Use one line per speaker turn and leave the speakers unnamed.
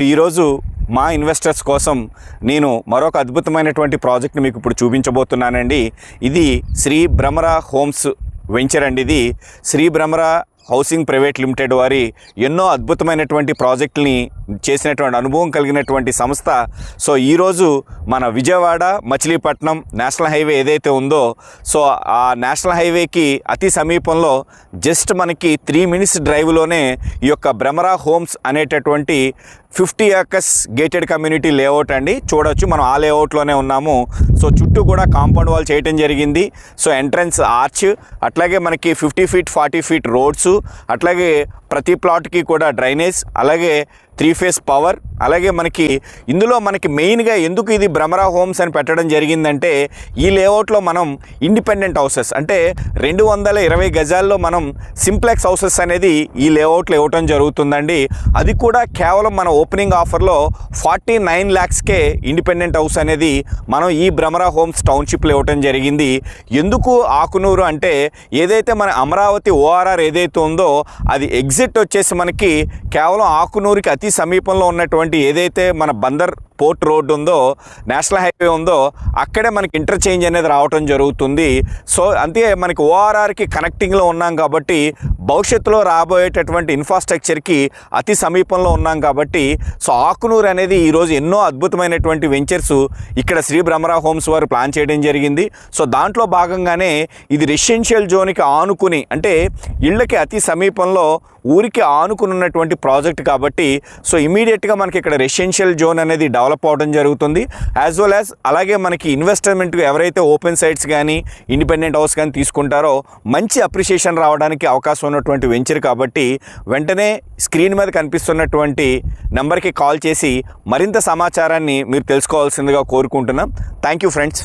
ఈరోజు మా ఇన్వెస్టర్స్ కోసం నేను మరొక అద్భుతమైనటువంటి ప్రాజెక్ట్ని మీకు ఇప్పుడు చూపించబోతున్నానండి. ఇది శ్రీ భ్రమర హోమ్స్ వెంచర్ అండి. ఇది Shri Bhramara housing private limited వారి ఎన్నో అద్భుతమైనటువంటి ప్రాజెక్టుల్ని చేసినటువంటి అనుభవం కలిగినటువంటి సంస్థ. సో ఈరోజు మన విజయవాడ మచిలీపట్నం నేషనల్ హైవే ఏదైతే ఉందో, సో ఆ నేషనల్ హైవేకి అతి సమీపంలో జస్ట్ మనకి 3 minutes డ్రైవ్లోనే ఈ యొక్క భ్రమర హోమ్స్ అనేటటువంటి 50 acres గేటెడ్ కమ్యూనిటీ లేఅవుట్ అండి. చూడవచ్చు, మనం ఆ లేఅవుట్లోనే ఉన్నాము. సో చుట్టూ కూడా కాంపౌండ్ వాల్ చేయటం జరిగింది. సో ఎంట్రన్స్ ఆర్చ్, అట్లాగే మనకి 50 feet 40 feet రోడ్స్, అట్లాగే ప్రతి ప్లాట్కి కూడా డ్రైనేజ్, అలాగే 3 phase పవర్. అలాగే ఇందులో మనకి మెయిన్గా ఎందుకు ఇది భ్రమర హోమ్స్ అని పెట్టడం జరిగిందంటే, ఈ లేఅవుట్లో మనం ఇండిపెండెంట్ హౌసెస్ అంటే 220 గజాల్లో మనం సింప్లెక్స్ హౌసెస్ అనేది ఈ లేఅవుట్లో ఇవ్వటం జరుగుతుందండి. అది కూడా కేవలం మన ఓపెనింగ్ ఆఫర్లో 49 lakhsకే ఇండిపెండెంట్ హౌస్ అనేది మనం ఈ భ్రమర హోమ్స్ టౌన్షిప్లో ఇవ్వటం జరిగింది. ఎందుకు ఆకునూరు అంటే, ఏదైతే మన అమరావతి ORR ఏదైతే ఉందో అది ఎగ్జిట్ వచ్చేసి మనకి కేవలం ఆకునూరుకి అతి సమీపంలో ఉన్నటువంటి ఏదైతే మన బందర్ పోర్ట్ రోడ్ ఉందో, నేషనల్ హైవే ఉందో, అక్కడే మనకి ఇంటర్చేంజ్ అనేది రావటం జరుగుతుంది. సో అంతే మనకి ORRకి కనెక్టింగ్లో ఉన్నాం కాబట్టి, భవిష్యత్తులో రాబోయేటటువంటి ఇన్ఫ్రాస్ట్రక్చర్కి అతి సమీపంలో ఉన్నాం కాబట్టి, సో ఆకునూరు అనేది ఈరోజు ఎన్నో అద్భుతమైనటువంటి వెంచర్స్ ఇక్కడ శ్రీ భ్రమర హోమ్స్ వారు ప్లాన్ చేయడం జరిగింది. సో దాంట్లో భాగంగానే ఇది రెసిడెన్షియల్ జోన్కి ఆనుకుని, అంటే ఇళ్ళకి అతి సమీపంలో ఊరికి ఆనుకుని ఉన్నటువంటి ప్రాజెక్ట్ కాబట్టి, సో ఇమీడియట్గా మనకి ఇక్కడ రెసిడెన్షియల్ జోన్ అనేది డెవలప్ అవడం జరుగుతుంది. యాజ్ వెల్ యాజ్ అలాగే మనకి ఇన్వెస్ట్మెంట్కి ఎవరైతే ఓపెన్ సైట్స్ కానీ ఇండిపెండెంట్ హౌస్ కానీ తీసుకుంటారో మంచి అప్రిషియేషన్ రావడానికి అవకాశం ఉన్నటువంటి వెంచర్ కాబట్టి, వెంటనే స్క్రీన్ మీద కనిపిస్తున్నటువంటి నెంబర్కి కాల్ చేసి మరింత సమాచారాన్ని మీరు తెలుసుకోవాల్సిందిగా కోరుకుంటున్నాం. Thank you friends.